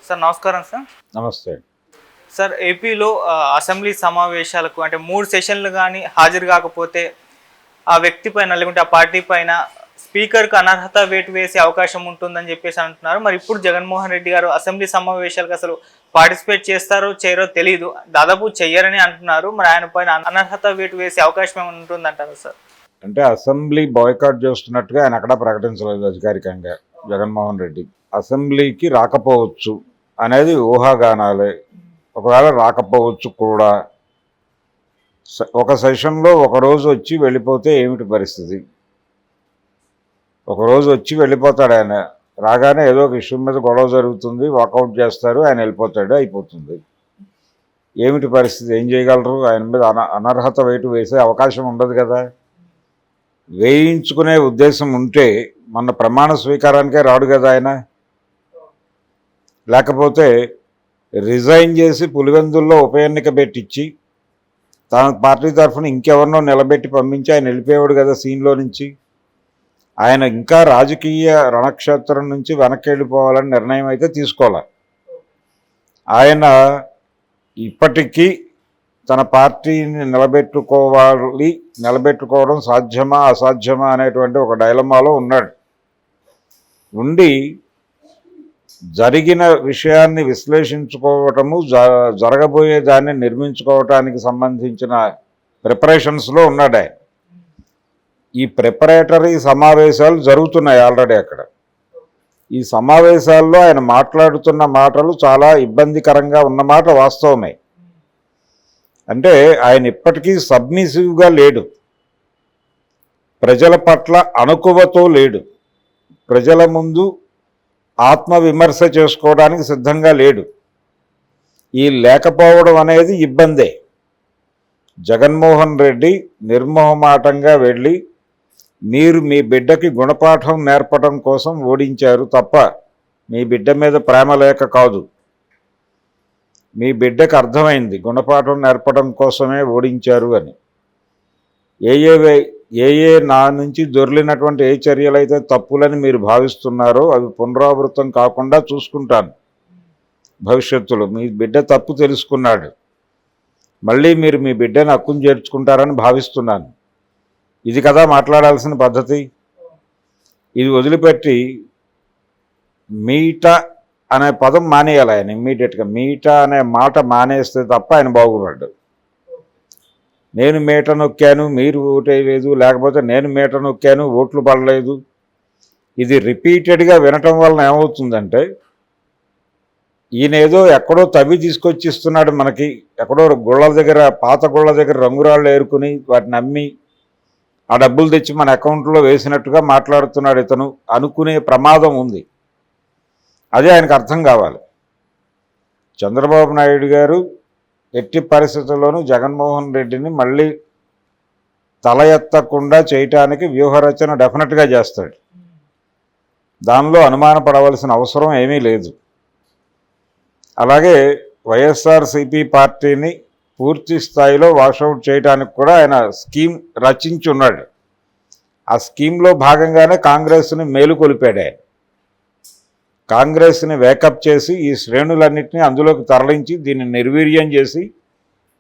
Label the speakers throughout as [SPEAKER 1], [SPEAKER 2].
[SPEAKER 1] Sir నమస్కారం sir.
[SPEAKER 2] నమస్తే.
[SPEAKER 1] Sir ఏపీలో అసెంబ్లీ సమావేశాలకు అంటే 3 సెషన్లు కానీ హాజరు కాకపోతే ఆ వ్యక్తి పైన లేకుంటే ఆ పార్టీ పైన స్పీకర్కు అనర్హత వేటు వేసే అవకాశం ఉంటుందని చెప్పేసి అంటున్నారు. మరి ఇప్పుడు జగన్మోహన్ రెడ్డి గారు అసెంబ్లీ సమావేశాలకు అసలు పార్టిసిపేట్ చేస్తారో చేయరో తెలియదు, దాదాపు చెయ్యరని అంటున్నారు. మరి ఆయన పైన అనర్హత వేటు వేసే అవకాశం ఏమైనా ఉంటుందంటారు సార్?
[SPEAKER 2] అంటే అసెంబ్లీ బాయ్కాట్ చేస్తున్నట్టుగా ఆయన అక్కడ ప్రకటించలేదు అధికారికంగా జగన్మోహన్ రెడ్డి. అసెంబ్లీకి రాకపోవచ్చు అనేది ఊహాగానాలే. ఒకవేళ రాకపోవచ్చు కూడా, ఒక సెషన్లో ఒకరోజు వచ్చి వెళ్ళిపోతే ఏమిటి పరిస్థితి? ఒకరోజు వచ్చి వెళ్ళిపోతాడు ఆయన. రాగానే ఏదో ఒక ఇష్యూ మీద గొడవ జరుగుతుంది, వాకౌట్ చేస్తారు, ఆయన వెళ్ళిపోతాడు, అయిపోతుంది. ఏమిటి పరిస్థితి? ఏం చేయగలరు? ఆయన మీద అనర్హత వేటు వేసే అవకాశం ఉండదు కదా. వేయించుకునే ఉద్దేశం ఉంటే మన ప్రమాణ స్వీకారానికే రాడు కదా ఆయన. లేకపోతే రిజైన్ చేసి పులివెందుల్లో ఉప ఎన్నిక పెట్టించి తన పార్టీ తరఫున ఇంకెవరినో నిలబెట్టి పంపించి ఆయన వెళ్ళిపోయాడు కదా సీన్లో నుంచి. ఆయన ఇంకా రాజకీయ రణక్షేత్రం నుంచి వెనక్కి వెళ్ళిపోవాలని నిర్ణయం అయితే తీసుకోవాలి. ఆయన ఇప్పటికీ తన పార్టీని నిలబెట్టుకోవడం సాధ్యమా అసాధ్యమా అనేటువంటి ఒక డైలమాలో ఉన్నాడు. ఉండి జరిగిన విషయాన్ని విశ్లేషించుకోవటము, జరగబోయే దాన్ని నిర్మించుకోవటానికి సంబంధించిన ప్రిపరేషన్స్లో ఉన్నాడు ఆయన. ఈ ప్రిపరేటరీ సమావేశాలు జరుగుతున్నాయి ఆల్రెడీ అక్కడ. ఈ సమావేశాల్లో ఆయన మాట్లాడుతున్న మాటలు చాలా ఇబ్బందికరంగా ఉన్నమాట వాస్తవమే. అంటే ఆయన ఇప్పటికీ సబ్మిసివ్గా లేడు, ప్రజల పట్ల అణకువతో లేడు, ప్రజల ముందు ఆత్మవిమర్శ చేసుకోవడానికి సిద్ధంగా లేడు. ఈ లేకపోవడం అనేది ఇబ్బందే. జగన్మోహన్ రెడ్డి నిర్మోహమాటంగా వెళ్ళి మీరు మీ బిడ్డకి గుణపాఠం నేర్పడం కోసం ఓడించారు తప్ప మీ బిడ్డ మీద ప్రేమ లేక కాదు. మీ బిడ్డకు అర్థమైంది గుణపాఠం నేర్పడం కోసమే ఓడించారు అని. ఏ నా నుంచి దొర్లినటువంటి ఏ చర్యలు అయితే తప్పులని మీరు భావిస్తున్నారో అవి పునరావృతం కాకుండా చూసుకుంటాను భవిష్యత్తులో. మీ బిడ్డ తప్పు తెలుసుకున్నాడు, మళ్ళీ మీరు మీ బిడ్డను హక్కును చేర్చుకుంటారని భావిస్తున్నాను. ఇది కదా మాట్లాడాల్సిన పద్ధతి. ఇది వదిలిపెట్టి మీట అనే పదం మానేయాలి ఆయన ఇమ్మీడియట్గా. మీట అనే మాట మానేస్తే తప్ప ఆయన బాగుపడ్డాడు. నేను మీట నొక్కాను మీరు ఓటేయలేదు, లేకపోతే నేను మీట నొక్కాను ఓట్లు పడలేదు, ఇది రిపీటెడ్గా వినటం వలన ఏమవుతుందంటే ఈయన ఏదో ఎక్కడో తవ్వి తీసుకొచ్చి ఇస్తున్నాడు మనకి. ఎక్కడో గుళ్ళ దగ్గర, పాత గుళ్ళ దగ్గర రంగురాళ్ళు ఏరుకుని వాటిని అమ్మి ఆ డబ్బులు తెచ్చి మన అకౌంట్లో వేసినట్టుగా మాట్లాడుతున్నాడు ఇతను అనుకునే ప్రమాదం ఉంది. అదే ఆయనకు అర్థం కావాలి. చంద్రబాబు నాయుడు గారు ఎట్టి పరిస్థితుల్లోనూ జగన్మోహన్ రెడ్డిని మళ్ళీ తల ఎత్తకుండా చేయటానికి వ్యూహరచన డెఫినెట్గా చేస్తాడు. దానిలో అనుమానపడవలసిన అవసరం ఏమీ లేదు. అలాగే వైఎస్ఆర్సీపీ పార్టీని పూర్తి స్థాయిలో వాషౌట్ చేయడానికి కూడా ఆయన స్కీమ్ రచించి ఉన్నాడు. ఆ స్కీమ్లో భాగంగానే కాంగ్రెస్ని మేలుకొలిపాడు ఆయన. కాంగ్రెస్ని వేకప్ చేసి ఈ శ్రేణులన్నింటినీ అందులోకి తరలించి దీన్ని నిర్వీర్యం చేసి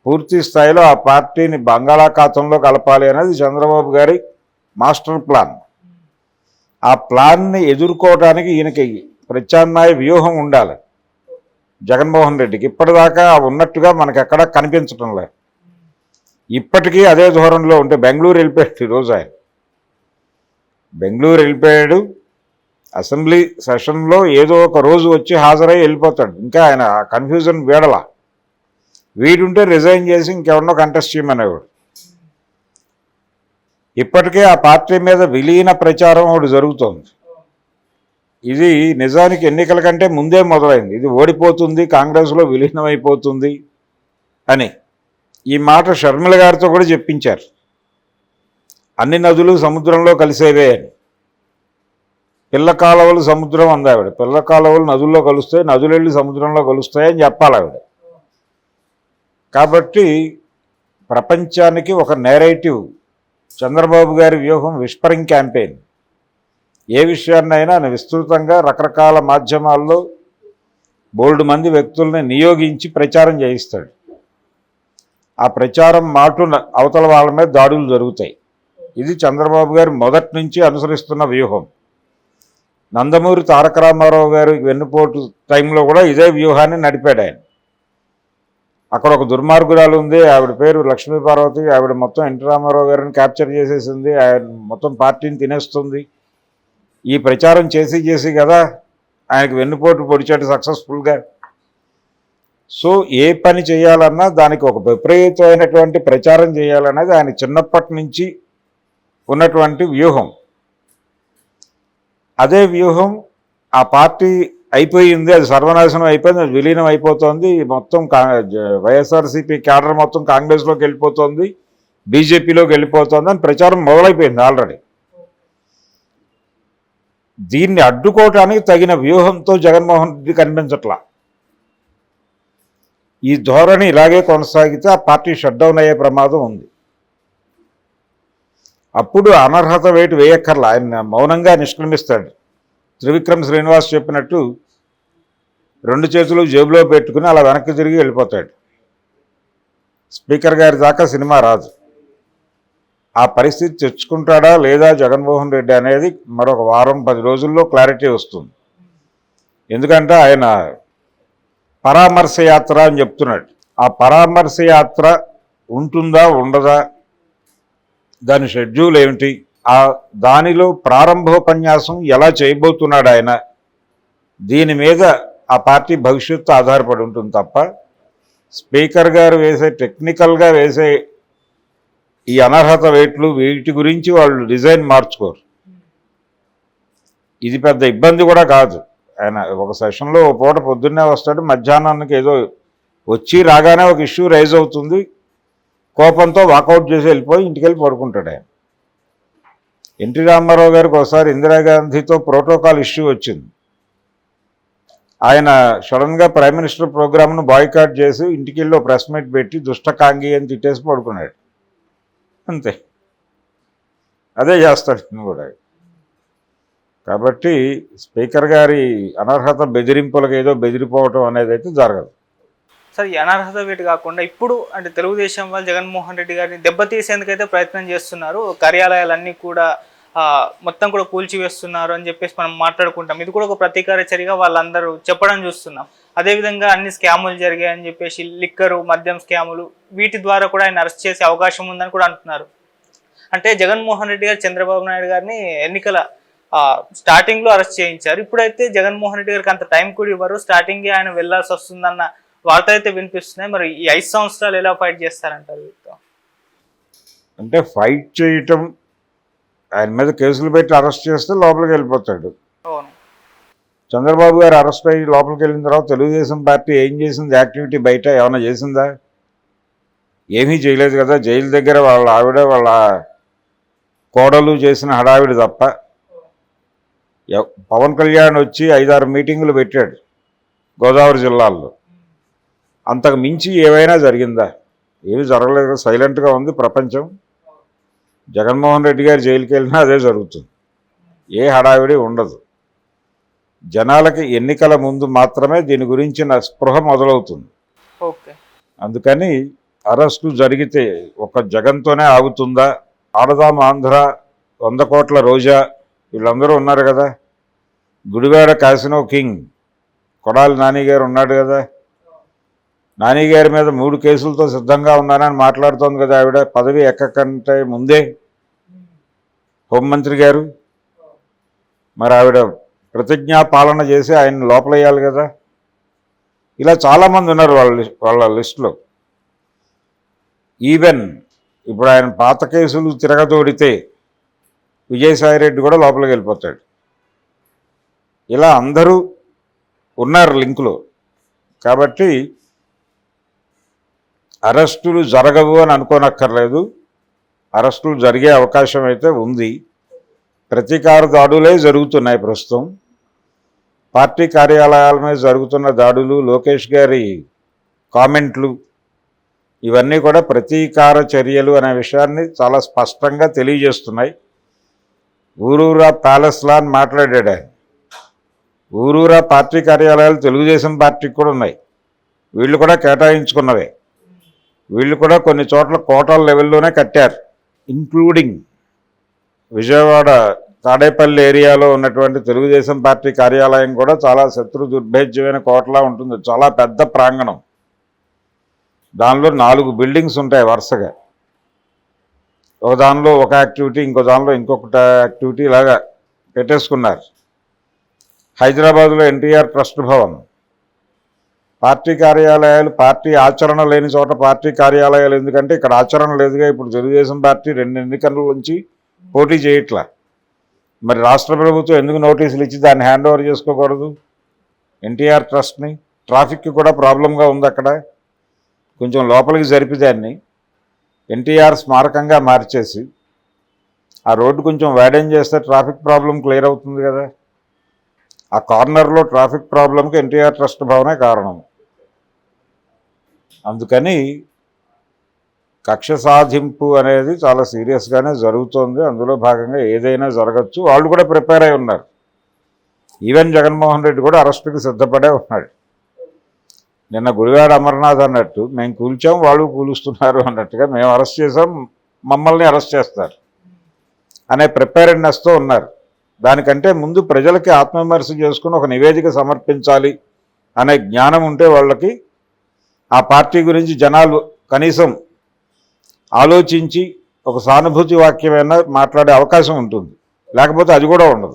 [SPEAKER 2] పూర్తి స్థాయిలో ఆ పార్టీని బంగాళాఖాతంలో కలపాలి అనేది చంద్రబాబు గారి మాస్టర్ ప్లాన్. ఆ ప్లాన్ని ఎదుర్కోవడానికి ఈయనకి ప్రత్యామ్నాయ వ్యూహం ఉండాలి జగన్మోహన్ రెడ్డికి. ఇప్పటిదాకా ఉన్నట్టుగా మనకు ఎక్కడా కనిపించటం లేదు. ఇప్పటికీ అదే ధోరణిలో ఉంటే బెంగళూరు వెళ్ళిపోయాడు. ఈరోజు ఆయన బెంగళూరు వెళ్ళిపోయాడు. అసెంబ్లీ సెషన్లో ఏదో ఒక రోజు వచ్చి హాజరై వెళ్ళిపోతాడు. ఇంకా ఆయన కన్ఫ్యూజన్ వీడలా. వీడుంటే రిజైన్ చేసి ఇంకెవరినో కంటెస్ట్ చేయమనేవాడు. ఇప్పటికే ఆ పార్టీ మీద విలీన ప్రచారం ఒకటి జరుగుతోంది. ఇది నిజానికి ఎన్నికల కంటే ముందే మొదలైంది. ఇది ఓడిపోతుంది, కాంగ్రెస్లో విలీనమైపోతుంది అని ఈ మాట షర్మిల గారితో కూడా చెప్పించారు. అన్ని నదులు సముద్రంలో కలిసేవే అని. పిల్ల కాలువలు సముద్రం అంది ఆవిడ. పిల్ల కాలువలు నదుల్లో కలుస్తాయి, నదులు వెళ్ళి సముద్రంలో కలుస్తాయని చెప్పాలి ఆవిడ. కాబట్టి ప్రపంచానికి ఒక నేరేటివ్ చంద్రబాబు గారి వ్యూహం విస్పరింగ్ క్యాంపెయిన్. ఏ విషయాన్నైనా విస్తృతంగా రకరకాల మాధ్యమాల్లో బోల్డ్ మంది వ్యక్తుల్ని నియోగించి ప్రచారం చేయిస్తాడు. ఆ ప్రచారం మాటున అవతల వాళ్ళ మీద దాడులు జరుగుతాయి. ఇది చంద్రబాబు గారు మొదటి నుంచి అనుసరిస్తున్న వ్యూహం. నందమూరి తారక రామారావు గారు వెన్నుపోటు టైంలో కూడా ఇదే వ్యూహాన్ని నడిపాడు ఆయన. అక్కడ ఒక దుర్మార్గురాలు ఉంది, ఆవిడ పేరు లక్ష్మీ పార్వతి. ఆవిడ మొత్తం ఎన్టీ రామారావు గారిని క్యాప్చర్ చేసేసింది, ఆయన మొత్తం పార్టీని తినేస్తుంది. ఈ ప్రచారం చేసి కదా ఆయనకు వెన్నుపోటు పొడిచాడు సక్సెస్ఫుల్గా. సో ఏ పని చేయాలన్నా దానికి ఒక విపరీతమైనటువంటి ప్రచారం చేయాలన్నది ఆయన చిన్నప్పటి నుంచి ఉన్నటువంటి వ్యూహం. అదే వ్యూహం ఆ పార్టీ అయిపోయింది, అది సర్వనాశనం అయిపోయింది, అది విలీనం అయిపోతుంది, మొత్తం వైఎస్ఆర్సీపీ క్యాడర్ మొత్తం కాంగ్రెస్లోకి వెళ్ళిపోతుంది, బీజేపీలోకి వెళ్ళిపోతుంది అని ప్రచారం మొదలైపోయింది ఆల్రెడీ. దీన్ని అడ్డుకోవటానికి తగిన వ్యూహంతో జగన్మోహన్ రెడ్డి కనిపించట్లా. ఈ ధోరణి ఇలాగే కొనసాగితే ఆ పార్టీ షట్ డౌన్ అయ్యే ప్రమాదం ఉంది. అప్పుడు అనర్హత వేటు వేయక్కర్లా, ఆయన మౌనంగా నిష్క్రమిస్తాడు. త్రివిక్రమ్ శ్రీనివాస్ చెప్పినట్టు 2 చేతులు జేబులో పెట్టుకుని అలా వెనక్కి తిరిగి వెళ్ళిపోతాడు. స్పీకర్ గారి దాకా సినిమా రాదు. ఆ పరిస్థితి తెచ్చుకుంటాడా లేదా జగన్మోహన్ రెడ్డి అనేది మరొక వారం 10 రోజుల్లో క్లారిటీ వస్తుంది. ఎందుకంటే ఆయన పరామర్శ యాత్ర అని చెప్తున్నాడు. ఆ పరామర్శ యాత్ర ఉంటుందా ఉండదా, దాని షెడ్యూల్ ఏమిటి, దానిలో ప్రారంభోపన్యాసం ఎలా చేయబోతున్నాడు ఆయన, దీని మీద ఆ పార్టీ భవిష్యత్తు ఆధారపడి ఉంటుంది తప్ప స్పీకర్ గారు వేసే టెక్నికల్గా వేసే ఈ అనర్హత వేట్లు వీటి గురించి వాళ్ళు డిజైన్ మార్చుకోరు. ఇది పెద్ద ఇబ్బంది కూడా కాదు. ఆయన ఒక సెషన్లో ఒక పూట పొద్దున్నే వస్తాడు, మధ్యాహ్నానికి ఏదో వచ్చి రాగానే ఒక ఇష్యూ రైజ్ అవుతుంది, కోపంతో వాకౌట్ చేసి వెళ్ళిపోయి ఇంటికి వెళ్ళి పడుకుంటాడు ఆయన. ఎన్టీ రామారావు గారికి ఒకసారి ఇందిరాగాంధీతో ప్రోటోకాల్ ఇష్యూ వచ్చింది. ఆయన సడన్గా ప్రైమ్ మినిస్టర్ ప్రోగ్రామ్ను బాయ్కాట్ చేసి ఇంటికి వెళ్ళి ప్రెస్ మీట్ పెట్టి దుష్టకాంగి అని తిట్టేసి పడుకున్నాడు. అంతే, అదే చేస్తాడు నేను కూడా. కాబట్టి స్పీకర్ గారి అనర్హత బెదిరింపులకు ఏదో బెదిరిపోవటం అనేది అయితే జరగదు.
[SPEAKER 1] సార్, ఈ అనర్హత వేటు కాకుండా ఇప్పుడు అంటే తెలుగుదేశం వాళ్ళు జగన్మోహన్ రెడ్డి గారిని దెబ్బతీసేందుకైతే ప్రయత్నం చేస్తున్నారు, కార్యాలయాలన్నీ కూడా మొత్తం కూడా కూల్చివేస్తున్నారు అని చెప్పేసి మనం మాట్లాడుకుంటాం. ఇది కూడా ఒక ప్రతీకార చర్యగా వాళ్ళందరూ చెప్పడం చూస్తున్నాం. అదేవిధంగా అన్ని స్కాములు జరిగాయని చెప్పేసి లిక్కరు, మద్యం స్కాములు, వీటి ద్వారా కూడా ఆయన అరెస్ట్ చేసే అవకాశం ఉందని కూడా అంటున్నారు. అంటే జగన్మోహన్ రెడ్డి గారు చంద్రబాబు నాయుడు గారిని ఎన్నికల స్టార్టింగ్లో అరెస్ట్ చేయించారు. ఇప్పుడైతే జగన్మోహన్ రెడ్డి గారికి అంత టైం కూడా ఇవ్వరు, స్టార్టింగే ఆయన వెళ్లాల్సి వస్తుందన్న వార్త అయితే వినిపిస్తున్నాయి. మరి ఈ 5 సంవత్సరాలు ఎలా ఫైట్ చేస్తారంటారు వీటితో?
[SPEAKER 2] అంటే ఫైట్ చేయటం, ఆయన మీద కేసులు పెట్టి అరెస్ట్ చేస్తే లోపలికి వెళ్ళిపోతాడు.
[SPEAKER 1] అవును.
[SPEAKER 2] చంద్రబాబు గారు అరెస్ట్ అయ్యి లోపలికి వెళ్ళిన తర్వాత తెలుగుదేశం పార్టీ ఏం చేసింది? యాక్టివిటీ బయట ఏమైనా చేసిందా? ఏమీ చేయలేదు కదా. జైలు దగ్గర వాళ్ళ ఆవిడ వాళ్ళ కోడలు చేసిన హడావిడి తప్ప. పవన్ కళ్యాణ్ వచ్చి 5-6 మీటింగులు పెట్టాడు గోదావరి జిల్లాల్లో, అంతకు మించి ఏమైనా జరిగిందా? ఏమీ జరగలేదు. సైలెంట్గా ఉంది ప్రపంచం. జగన్మోహన్ రెడ్డి గారు జైలుకి వెళ్ళినా అదే జరుగుతుంది, ఏ హడావిడి ఉండదు. జనాలకి ఎన్నికల ముందు మాత్రమే దీని గురించిన స్పృహ మొదలవుతుంది.
[SPEAKER 1] ఓకే.
[SPEAKER 2] అందుకని అరెస్టు జరిగితే ఒక జగన్తోనే ఆగుతుందా? ఆడదాం ఆంధ్ర, 100 కోట్ల రోజా, వీళ్ళందరూ ఉన్నారు కదా. గుడివాడ కాసినో కింగ్ కొడాలి నాని గారు ఉన్నాడు కదా. నాని గారి మీద 3 కేసులతో సిద్ధంగా ఉన్నానని మాట్లాడుతోంది కదా ఆవిడ, పదవి ఎక్కకంటే ముందే హోంమంత్రి గారు. మరి ఆవిడ ప్రతిజ్ఞా పాలన చేసి ఆయన లోపలయ్యాలి కదా. ఇలా చాలామంది ఉన్నారు వాళ్ళ లిస్టులో. ఈవెన్ ఇప్పుడు ఆయన పాత కేసులు తిరగతోడితే విజయసాయిరెడ్డి కూడా లోపలికి వెళ్ళిపోతాడు. ఇలా అందరూ ఉన్నారు లింకులో. కాబట్టి అరెస్టులు జరగవు అని అనుకోనక్కర్లేదు. అరెస్టులు జరిగే అవకాశం అయితే ఉంది. ప్రతీకార దాడులే జరుగుతున్నాయి ప్రస్తుతం. పార్టీ కార్యాలయాల మీద జరుగుతున్న దాడులు, లోకేష్ గారి కామెంట్లు, ఇవన్నీ కూడా ప్రతీకార చర్యలు అనే విషయాన్ని చాలా స్పష్టంగా తెలియజేస్తున్నాయి. ఊరూరా ప్యాలెస్లా అని మాట్లాడాడు ఆయన. ఊరూరా పార్టీ కార్యాలయాలు తెలుగుదేశం పార్టీకి కూడా ఉన్నాయి. వీళ్ళు కూడా కేటాయించుకున్నవే. వీళ్ళు కూడా కొన్ని చోట్ల కోటల లెవెల్లోనే కట్టారు. ఇంక్లూడింగ్ విజయవాడ తాడేపల్లి ఏరియాలో ఉన్నటువంటి తెలుగుదేశం పార్టీ కార్యాలయం కూడా చాలా శత్రు దుర్భేద్యమైన కోటలా ఉంటుంది. చాలా పెద్ద ప్రాంగణం. దానిలో 4 బిల్డింగ్స్ ఉంటాయి వరుసగా. ఒక దానిలో ఒక యాక్టివిటీ, ఇంకో దానిలో ఇంకొకటి యాక్టివిటీ లాగా పెట్టేసుకున్నారు. హైదరాబాద్లో ఎన్టీఆర్ ట్రస్ట్ భవన్, పార్టీ కార్యాలయాలు, పార్టీ ఆచరణ లేని చోట పార్టీ కార్యాలయాలు ఎందుకంటే ఇక్కడ ఆచరణ లేదుగా. ఇప్పుడు తెలుగుదేశం పార్టీ 2 ఎన్నికల నుంచి పోటీ చేయట్లా. మరి రాష్ట్ర ప్రభుత్వం ఎందుకు నోటీసులు ఇచ్చి దాన్ని హ్యాండ్ ఓవర్ చేసుకోకూడదు ఎన్టీఆర్ ట్రస్ట్ని? ట్రాఫిక్ కూడా ప్రాబ్లంగా ఉంది అక్కడ. కొంచెం లోపలికి జరిపి దాన్ని ఎన్టీఆర్ స్మారకంగా మార్చేసి ఆ రోడ్డు కొంచెం వైడెన్ చేస్తే ట్రాఫిక్ ప్రాబ్లం క్లియర్ అవుతుంది కదా. ఆ కార్నర్లో ట్రాఫిక్ ప్రాబ్లంకి ఎన్టీఆర్ ట్రస్ట్ భవనే కారణం. అందుకని కక్ష సాధింపు అనేది చాలా సీరియస్గానే జరుగుతోంది. అందులో భాగంగా ఏదైనా జరగచ్చు. వాళ్ళు కూడా ప్రిపేర్ అయి ఉన్నారు. ఈవెన్ జగన్మోహన్ రెడ్డి కూడా అరెస్టుకి సిద్ధపడే ఉన్నాడు. నిన్న గుడివాడ అమర్నాథ్ అన్నట్టు మేము కూల్చాం, వాళ్ళు కూలుస్తున్నారు అన్నట్టుగా మేము అరెస్ట్ చేసాం, మమ్మల్ని అరెస్ట్ చేస్తారు అనే ప్రిపేర్డ్నెస్తో ఉన్నారు. దానికంటే ముందు ప్రజలకి ఆత్మవిమర్శ చేసుకుని ఒక నివేదిక సమర్పించాలి అనే జ్ఞానం ఉంటే వాళ్ళకి ఆ పార్టీ గురించి జనాలు కనీసం ఆలోచించి ఒక సానుభూతి వాక్యమైనా మాట్లాడే అవకాశం ఉంటుంది. లేకపోతే అది కూడా ఉండదు.